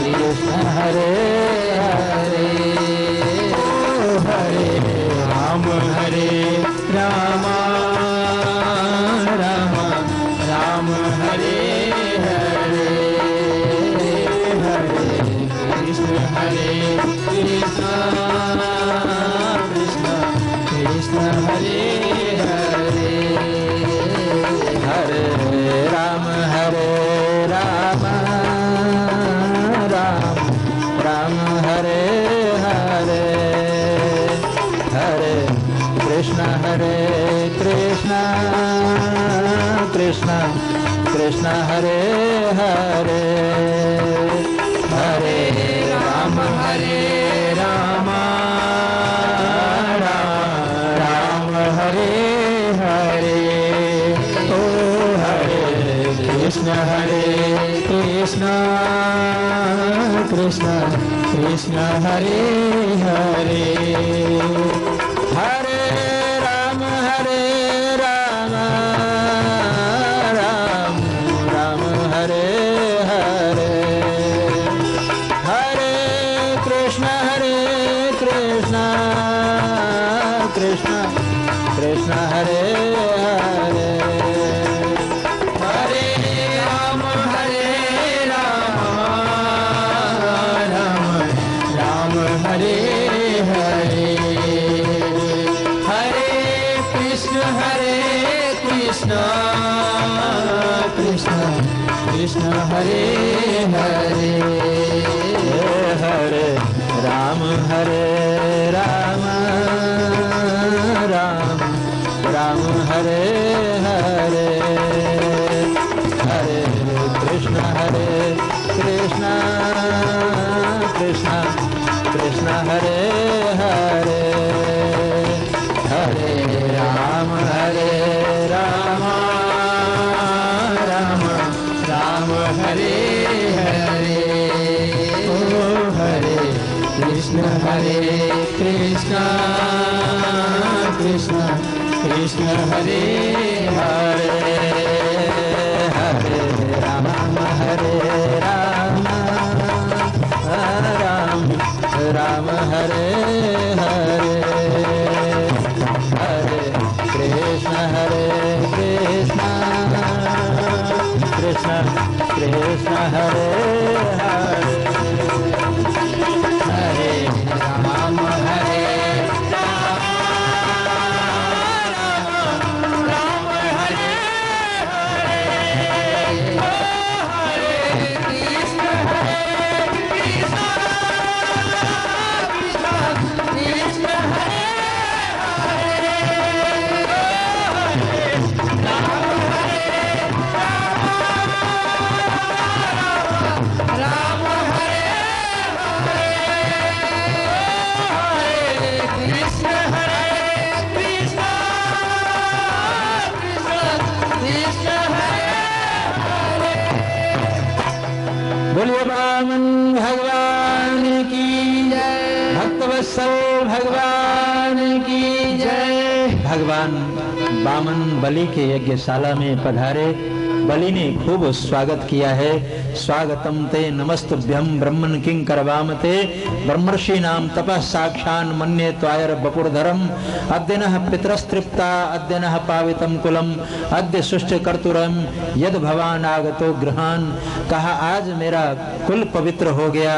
कृष्ण हरे हरे, हरे राम राम राम राम हरे हरे, हरे कृष्ण कृष्ण कृष्ण कृष्ण हरे हरे, हरे राम राम राम हरे हरे, हरे कृष्ण कृष्ण कृष्ण कृष्ण हरे हरे, हरे राम राम राम हरे हरे, ओ हरे कृष्ण कृष्ण कृष्ण हरे हरे, हरे राम राम राम हरे हरे, हरे कृष्ण कृष्ण कृष्ण हरे हरे, हरे राम राम हरे हरे, हरे कृष्ण कृष्ण कृष्ण हरे हरे, हरे राम राम राम हरे हरे, हरे कृष्ण कृष्ण कृष्ण हरे हरे, हरे राम राम हरे हरे, ओ हरे कृष्ण कृष्ण कृष्ण हरे हरे, हरे राम राम हरे हरे, हरे कृष्ण कृष्ण हरे हरे, हरे राम राम बोलिए बामन भगवान की जय, भक्तवत्सल भगवान की जय। भगवान बामन बलि के यज्ञशाला में पधारे। बलि ने खूब स्वागत किया है। स्वागतम ते नमस्तुभ्यं ब्रह्मन् किं करवामते, ब्रह्मर्षि नाम तपः साक्षान् मन्ये त्वायर बपुरधरम। अद्य नः पितरस्तृप्ता अद्य नः पावितम कुलम अद्य सुष्ट कर्तुरम यद भवान आगतो गृहान। कहा आज मेरा कुल पवित्र हो गया,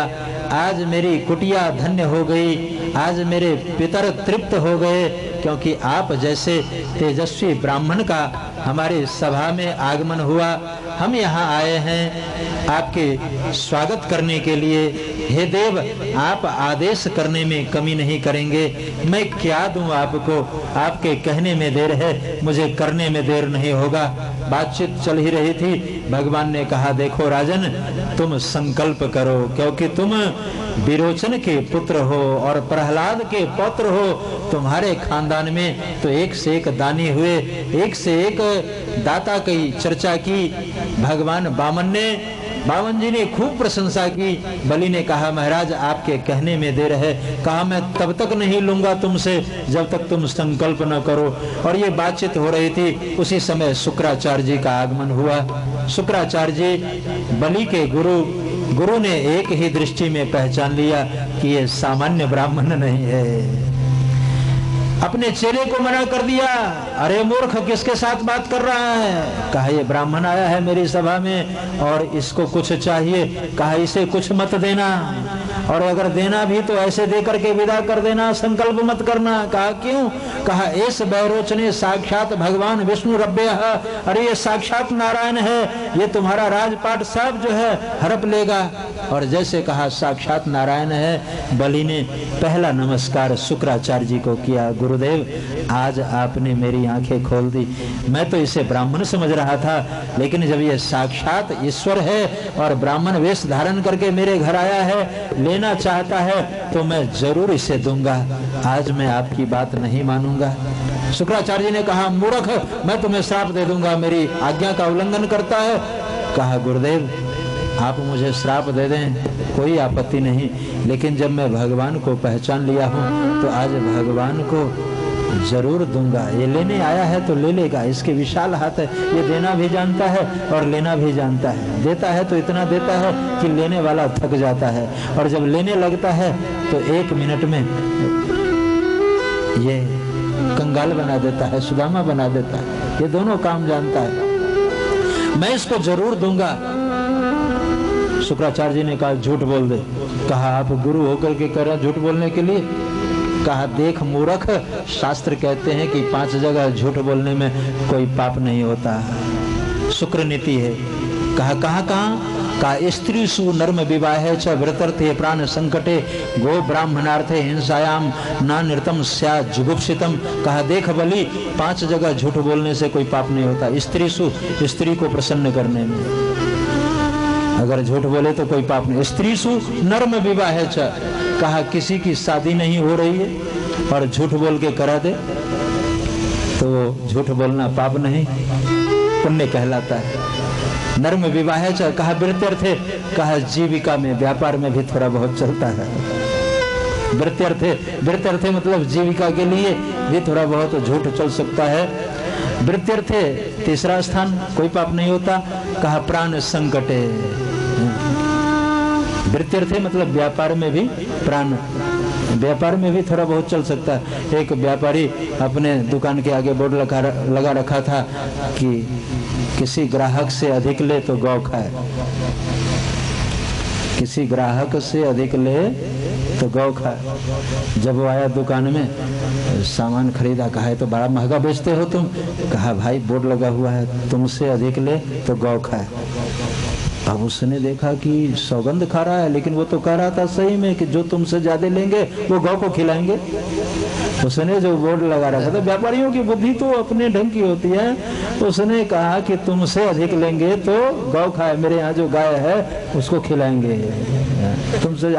आज मेरी कुटिया धन्य हो गई, आज मेरे पितर तृप्त हो गए, क्योंकि आप जैसे तेजस्वी ब्राह्मण का हमारे सभा में आगमन हुआ। हम यहाँ आए हैं आपके स्वागत करने के लिए। हे देव, आप आदेश करने में कमी नहीं करेंगे। मैं क्या दूं आपको, आपके कहने में देर है, मुझे करने में देर नहीं होगा। बातचीत चल ही रही थी। भगवान ने कहा, देखो राजन, तुम संकल्प करो, क्योंकि तुम विरोचन के पुत्र हो और प्रहलाद के पौत्र हो। तुम्हारे खानदान में तो एक से एक दानी हुए, एक से एक दाता की चर्चा की। भगवान बामन जी ने खूब प्रशंसा की। बलि ने कहा, महाराज आपके कहने में देर है। कहा, मैं तब तक नहीं लूंगा तुमसे जब तक तुम संकल्प न करो। और ये बातचीत हो रही थी, उसी समय शुक्राचार्य जी का आगमन हुआ। शुक्राचार्य जी बलि के गुरु ने एक ही दृष्टि में पहचान लिया कि ये सामान्य ब्राह्मण नहीं है। अपने चेले को मना कर दिया, अरे मूर्ख, किसके साथ बात कर रहा है? कहा, ये ब्राह्मण आया है मेरी सभा में और इसको कुछ चाहिए। कहा, इसे कुछ मत देना, और अगर देना भी तो ऐसे दे करके विदा कर देना, संकल्प मत करना। कहा, क्यों? कहा, इस बैरोचने साक्षात भगवान विष्णु रब्बे है। अरे ये साक्षात नारायण है, ये तुम्हारा राजपाट सब जो है हड़प लेगा। और जैसे कहा साक्षात नारायण है, बलि ने पहला नमस्कार शुक्राचार्य जी को किया। गुरुदेव, आज आपने मेरी आंखें खोल दी। मैं तो इसे ब्राह्मण समझ रहा था, लेकिन जब ये साक्षात ईश्वर है और ब्राह्मण वेश धारण करके मेरे घर आया है, लेना चाहता है, तो मैं जरूर इसे दूंगा। आज मैं आपकी बात नहीं मानूंगा। शुक्राचार्य जी ने कहा, मूर्ख, मैं तुम्हें श्राप दे दूंगा, मेरी आज्ञा का उल्लंघन करता है। कहा, गुरुदेव, आप मुझे श्राप दे दें, कोई आपत्ति नहीं, लेकिन जब मैं भगवान को पहचान लिया हूँ तो आज भगवान को जरूर दूंगा। ये लेने आया है तो ले लेगा, इसके विशाल हाथ है, ये देना भी जानता है और लेना भी जानता है। देता है तो इतना देता है कि लेने वाला थक जाता है, और जब लेने लगता है तो 1 मिनट में ये कंगाल बना देता है, सुदामा बना देता है। ये दोनों काम जानता है, मैं इसको जरूर दूंगा। शुक्राचार्य जी ने कहा, झूठ बोल दे। कहा, आप गुरु होकर के कह रहे झूठ बोलने के लिए? कहा, देख मूर्ख, शास्त्र कहते हैं कि 5 जगह झूठ बोलने में कोई पाप नहीं होता, शुक्र नीति है। कहा, कहाँ? कहा, स्त्री सु नर्म विवाहे च व्रतर्थे प्राण संकटे गो ब्राह्मणार्थे हिंसायाम ना नृतम स्या जुगुप्सितम। कहा, देख बलि, 5 जगह झूठ बोलने से कोई पाप नहीं होता। स्त्री सु, स्त्री को प्रसन्न करने में अगर झूठ बोले तो कोई पाप नहीं। स्त्री सु नर्म विवाहे च, कहा, किसी की शादी नहीं हो रही है और झूठ बोल के करा दे तो झूठ बोलना पाप नहीं, पुण्य कहलाता है। नर्म विवाह च, कहा, वृत्यर्थे, कहा, जीविका में व्यापार में भी थोड़ा बहुत चलता है। वृत्यर्थे मतलब जीविका के लिए भी थोड़ा बहुत झूठ चल सकता है। वृत्यर्थे तीसरा स्थान, कोई पाप नहीं होता। कहा, प्राण संकटे, वृत्यर्थे मतलब व्यापार में भी प्राण, व्यापार में भी थोड़ा बहुत चल सकता है। एक व्यापारी अपने दुकान के आगे बोर्ड लगा रखा था कि किसी ग्राहक से अधिक ले तो गौ खाए, किसी ग्राहक से अधिक ले तो गौ खाए। जब वो आया दुकान में, सामान खरीदा, कहा, है तो बड़ा महंगा बेचते हो तुम। कहा, भाई बोर्ड लगा हुआ है, तुमसे अधिक ले तो गौ खाए। अब उसने देखा कि सौगंध खा रहा है, लेकिन वो तो कह रहा था सही में कि जो तुमसे ज्यादा लेंगे वो गौ को खिलाएंगे। उसने जो बोर्ड लगा रखा था, व्यापारियों की बुद्धि तो अपने ढंग की होती है, उसने कहा कि तुमसे अधिक लेंगे तो गौ खाए, मेरे यहाँ जो गाय है उसको खिलाएंगे। तुमसे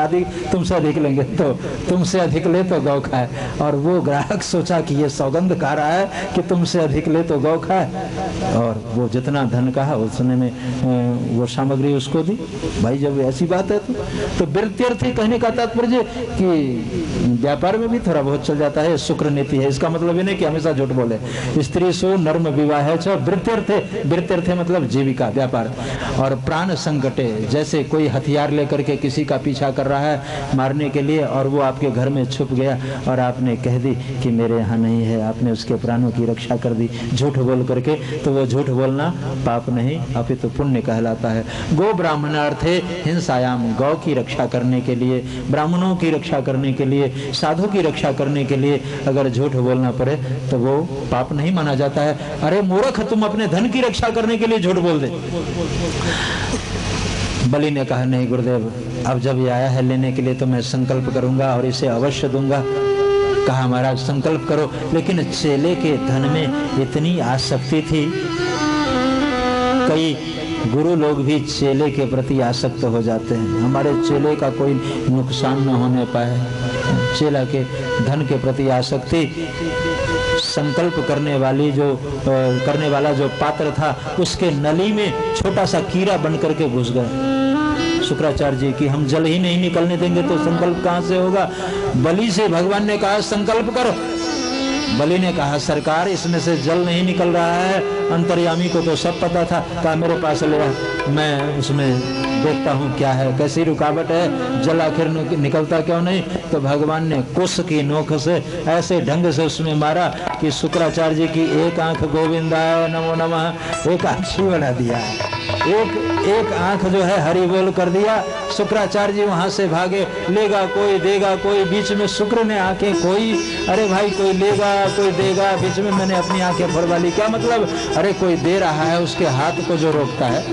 अधिक लेंगे तो तुमसे अधिक ले तो गौ खाए। और वो ग्राहक सोचा कि ये सौगंध खा रहा है कि तुमसे अधिक ले तो गौ खाए, और वो जितना धन कहा उसने में वो सामग्री सामग्री उसको दी। भाई जब ऐसी बात है तो वृत्त्यर्थ कहने का तात्पर्य कि व्यापार में भी थोड़ा बहुत चल जाता है, शुक्र नीति है। इसका मतलब ये नहीं कि हमेशा झूठ बोले। स्त्री सो नर्म विवाह है, वृत्त्यर्थ मतलब जीविका, व्यापार। और प्राण संकटे, जैसे कोई हथियार लेकर के किसी का पीछा कर रहा है मारने के लिए और वो आपके घर में छुप गया और आपने कह दी कि मेरे यहाँ नहीं है, आपने उसके प्राणों की रक्षा कर दी झूठ बोल करके, तो वो झूठ बोलना पाप नहीं अपितु पुण्य कहलाता है। गो ब्राह्मणार्थे हिंसायाम, गौ की रक्षा करने के लिए, ब्राह्मणों की रक्षा करने के लिए, साधु की रक्षा करने के लिए अगर झूठ बोलना पड़े तो वो पाप नहीं माना जाता है। अरे मूर्ख, तुम अपने धन की रक्षा करने के लिए झूठ बोल दे। बलि ने कहा नहीं गुरुदेव, अब जब ये आया है लेने के लिए तो मैं संकल्प करूंगा और इसे अवश्य दूंगा। कहा महाराज संकल्प करो, लेकिन चेले के धन में इतनी आसक्ति थी, कई गुरु लोग भी चेले के प्रति आसक्त हो जाते हैं। हमारे चेले का कोई नुकसान न होने पाए, चेला के धन के प्रति आसक्ति। संकल्प करने वाला जो पात्र था उसके नली में छोटा सा कीड़ा बन करके घुस गए शुक्राचार्य जी की हम जल ही नहीं निकलने देंगे तो संकल्प कहां से होगा। बलि से भगवान ने कहा संकल्प करो। बलि ने कहा सरकार इसमें से जल नहीं निकल रहा है, अंतर्यामी को तो सब पता था। कहा मेरे पास ले आ, मैं उसमें देखता हूँ क्या है, कैसी रुकावट है, जल आखिर निकलता क्यों नहीं। तो भगवान ने कुश की नोक से ऐसे ढंग से उसमें मारा कि शुक्राचार्य जी की एक आंख गोविंदाय नमो नमः एक आंख बना दिया, एक आंख जो है हरि बोल कर दिया। शुक्राचार्य जी वहां से भागे, लेगा कोई देगा कोई, बीच में शुक्र ने आंखें कोई, अरे भाई कोई लेगा कोई देगा, बीच में मैंने अपनी आंखें फड़वा ली। क्या मतलब, अरे कोई दे रहा है उसके हाथ को जो रोकता है,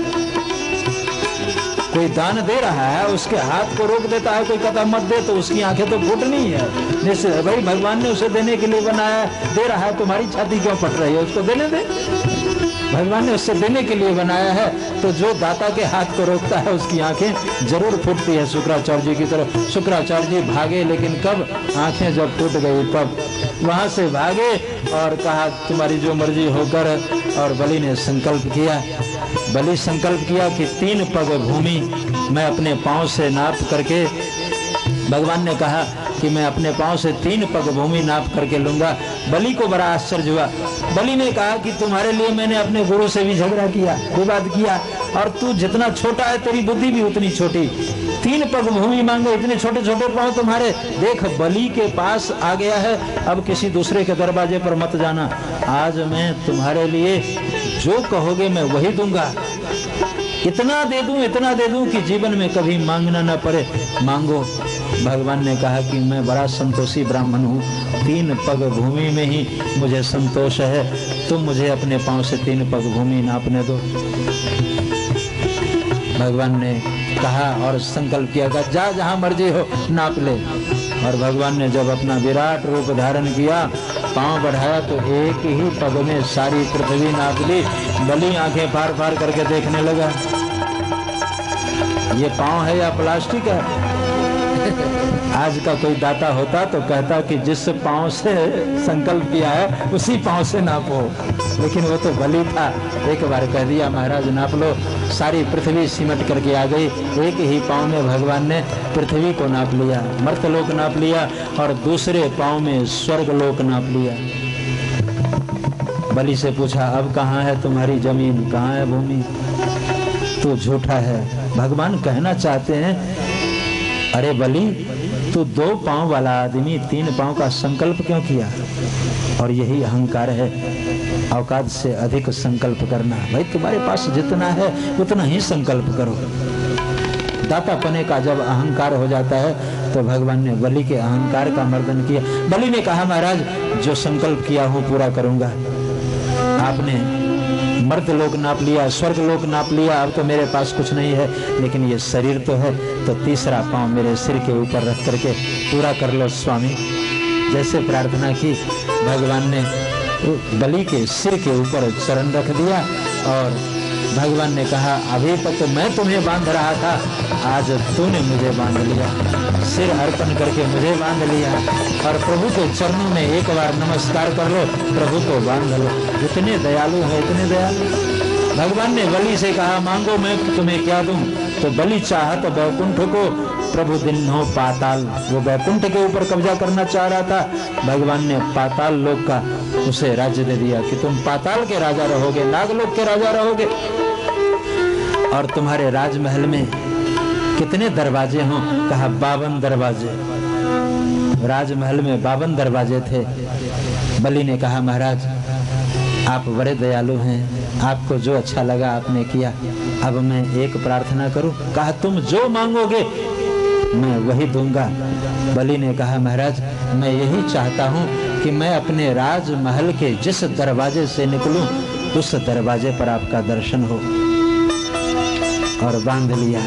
कोई दान दे रहा है उसके हाथ को रोक देता है, कोई कहता मत दे तो उसकी आंखें तो फूटनी है। जैसे भाई भगवान ने उसे देने के लिए बनाया, दे रहा है, तुम्हारी छाती क्यों फट रही है, उसको देने दे। भगवान ने उससे देने के लिए बनाया है, तो जो दाता के हाथ को रोकता है उसकी आंखें जरूर फूटती है शुक्राचार्य जी की तरफ। शुक्राचार्य जी भागे, लेकिन कब, आंखें जब टूट गई तब वहां से भागे और कहा तुम्हारी जो मर्जी होकर। और बलि ने संकल्प किया, बलि संकल्प किया कि 3 पग भूमि मैं अपने पांव से नाप करके, भगवान ने कहा कि मैं अपने पांव से 3 पग भूमि नाप करके लूंगा। बलि को बड़ा आश्चर्य हुआ। बलि ने कहा कि तुम्हारे लिए मैंने अपने गुरु से भी झगड़ा किया, विवाद किया, और तू जितना छोटा है तेरी बुद्धि भी उतनी छोटी। 3 पग भूमि मांगे, इतने छोटे छोटे पांव तुम्हारे। देख बलि के पास आ गया है, अब किसी दूसरे के दरवाजे पर मत जाना। आज मैं तुम्हारे लिए जो कहोगे मैं वही दूंगा, इतना दे दूं कि जीवन में कभी मांगना ना पड़े, मांगो। भगवान ने कहा कि मैं बड़ा संतोषी ब्राह्मण हूँ, 3 पग भूमि में ही मुझे संतोष है, तुम मुझे अपने पांव से 3 पग भूमि नापने दो। भगवान ने कहा और संकल्प किया, जा जहां मर्जी हो नाप ले। और भगवान ने जब अपना विराट रूप धारण किया, पांव बढ़ाया तो एक ही पग में सारी पृथ्वी नाप ली। बलि आंखें फाड़ फाड़ करके देखने लगा, ये पांव है या प्लास्टिक है। आज का कोई दाता होता तो कहता कि जिस पांव से संकल्प किया है उसी पांव से नापो, लेकिन वो तो बलि था, एक बार कह दिया महाराज नाप लो। सारी पृथ्वी सिमट करके आ गई, एक ही पांव में भगवान ने पृथ्वी को नाप लिया, मर्तलोक नाप लिया, और दूसरे पांव में स्वर्गलोक नाप लिया। बलि से पूछा अब कहाँ है तुम्हारी जमीन, कहाँ है भूमि, तू झूठा है। भगवान कहना चाहते हैं अरे बलि तू 2 पांव वाला आदमी 3 पांव का संकल्प क्यों किया। और यही अहंकार है, औकात से अधिक संकल्प करना। भाई तुम्हारे पास जितना है उतना ही संकल्प करो। दाता पने का जब अहंकार हो जाता है तो भगवान ने बलि के अहंकार का मर्दन किया। बलि ने कहा महाराज जो संकल्प किया हूं पूरा करूंगा। आपने मर्त्य लोक नाप लिया, स्वर्ग लोक नाप लिया, अब तो मेरे पास कुछ नहीं है, लेकिन ये शरीर तो है, तो तीसरा पांव मेरे सिर के ऊपर रख करके पूरा कर लो स्वामी। जैसे प्रार्थना की भगवान ने बलि के सिर के ऊपर चरण रख दिया और भगवान ने कहा अभी तक तो मैं तुम्हें बांध रहा था, आज तूने मुझे बांध लिया, सिर अर्पण करके मुझे बांध लिया। और प्रभु के चरणों में एक बार नमस्कार कर लो, प्रभु को बांध लो। इतने दयालु है, इतने दयालु। भगवान ने बलि से कहा मांगो मैं तुम्हें क्या दूं। तो बलि चाहत वैकुंठ को प्रभु दिन्हो पाताल, वो वैकुंठ के ऊपर कब्जा करना चाह रहा था। भगवान ने पाताल लोक का उसे राज्य दे दिया कि तुम पाताल के राजा रहोगे, नागलोक के राजा रहोगे। और तुम्हारे राजमहल में कितने दरवाजे हों? कहा 52 दरवाजे। राजमहल में 52 दरवाजे थे। बलि ने कहा महाराज आप बड़े दयालु हैं, आपको जो अच्छा लगा आपने किया, अब मैं एक प्रार्थना करूं? कहा तुम जो मांगोगे मैं वही दूंगा। बलि ने कहा महाराज मैं यही चाहता हूं कि मैं अपने राजमहल के जिस दरवाजे से निकलूं उस दरवाजे पर आपका दर्शन हो। और बांध लिया।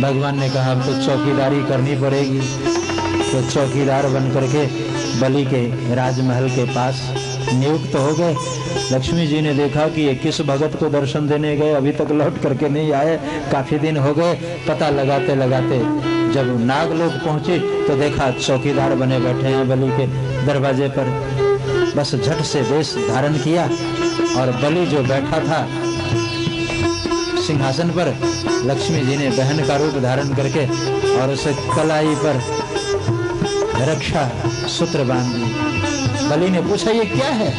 भगवान ने कहा अब तो चौकीदारी करनी पड़ेगी। तो चौकीदार बन करके बलि के राजमहल के पास नियुक्त हो गए। लक्ष्मी जी ने देखा कि ये किस भगत को दर्शन देने गए, अभी तक लौट करके नहीं आए, काफी दिन हो गए। पता लगाते लगाते जब नागलोक पहुंचे तो देखा चौकीदार बने बैठे हैं बलि के दरवाजे पर। बस झट से वेश धारण किया और बलि जो बैठा था सिंहासन पर, लक्ष्मी जी ने बहन का रूप धारण करके और उसे कलाई पर रक्षा सूत्र बांध दी। बलि ने पूछा ये क्या है?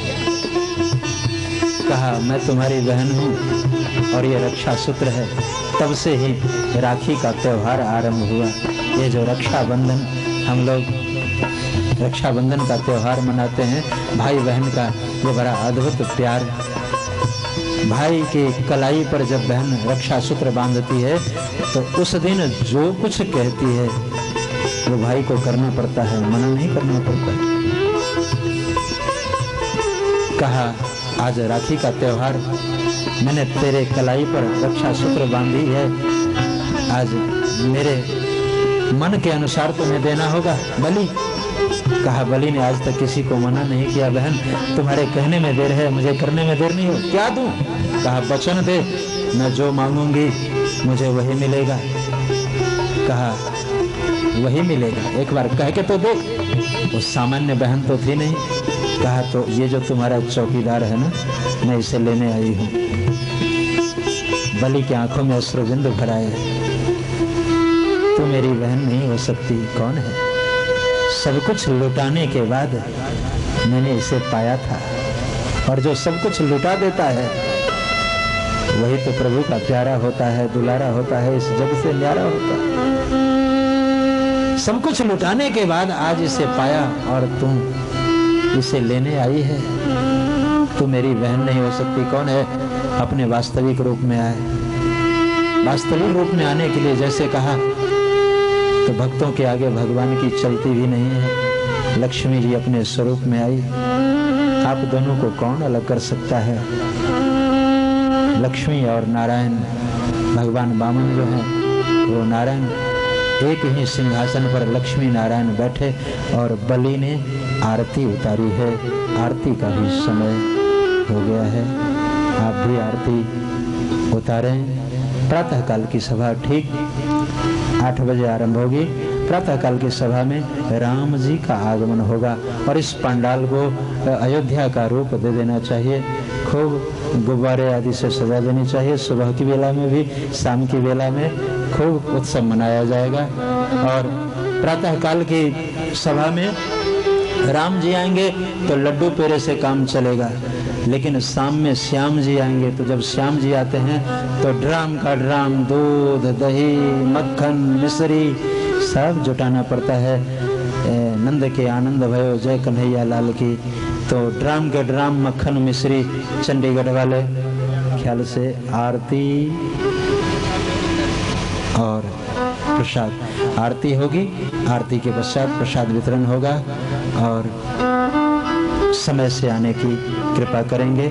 कहा मैं तुम्हारी बहन हूँ और ये रक्षा सूत्र है। तब से ही राखी का त्योहार आरंभ हुआ। ये जो रक्षाबंधन, हम लोग रक्षाबंधन का त्योहार मनाते हैं, भाई बहन का ये बड़ा अद्भुत प्यार। भाई की कलाई पर जब बहन रक्षा सूत्र बांधती है तो उस दिन जो कुछ कहती है वो भाई को करना पड़ता है, मना नहीं करना पड़ता। कहा आज राखी का त्योहार, मैंने तेरे कलाई पर रक्षा सूत्र बांधी है, आज मेरे मन के अनुसार तुम्हें देना होगा बलि। कहा बलि ने आज तक किसी को मना नहीं किया, बहन तुम्हारे कहने में देर है, मुझे करने में देर नहीं हो, क्या दूं? कहा वचन दे, मैं जो मांगूंगी मुझे वही मिलेगा। कहा वही मिलेगा, एक बार कह के तो देख। वो सामान्य बहन तो थी नहीं। कहा तो ये जो तुम्हारा चौकीदार है ना, मैं इसे लेने आई हूँ। बलि की आंखों में अश्रुबिंद भर आए। तू मेरी बहन नहीं हो सकती, कौन है? सब कुछ लुटाने के बाद मैंने इसे पाया था, और जो सब कुछ लुटा देता है वही तो प्रभु का प्यारा होता है, दुलारा होता है, इस जग से न्यारा होता है। सब कुछ लुटाने के बाद आज इसे पाया और तुम इसे लेने आई है। तू मेरी बहन नहीं हो सकती, कौन है? अपने वास्तविक रूप में आए। वास्तविक रूप में आने के लिए जैसे कहा तो भक्तों के आगे भगवान की चलती भी नहीं है। लक्ष्मी जी अपने स्वरूप में आई। आप दोनों को कौन अलग कर सकता है? लक्ष्मी और नारायण, भगवान वामन जो हैं वो नारायण, एक ही सिंहासन पर लक्ष्मी नारायण बैठे और बलि ने आरती उतारी है। आरती का भी समय हो गया है, आप भी आरती उतारें। प्रातः काल की सभा ठीक 8 बजे आरंभ होगी। प्रातः काल की सभा में राम जी का आगमन होगा और इस पंडाल को अयोध्या का रूप दे देना चाहिए। खूब गुब्बारे आदि से सजा देनी चाहिए। सुबह की बेला में भी, शाम की बेला में खूब उत्सव मनाया जाएगा। और प्रातः काल की सभा में राम जी आएंगे तो लड्डू पेड़े से काम चलेगा, लेकिन शाम में श्याम जी आएंगे तो जब श्याम जी आते हैं तो ड्राम का ड्राम दूध, दही, मक्खन, मिश्री सब जुटाना पड़ता है। नंद के आनंद भयो जय कन्हैया लाल की। तो ड्राम के ड्राम मक्खन मिश्री चंडीगढ़ वाले ख्याल से आरती और प्रसाद। आरती होगी, आरती के पश्चात प्रसाद वितरण होगा और समय से आने की कृपा करेंगे।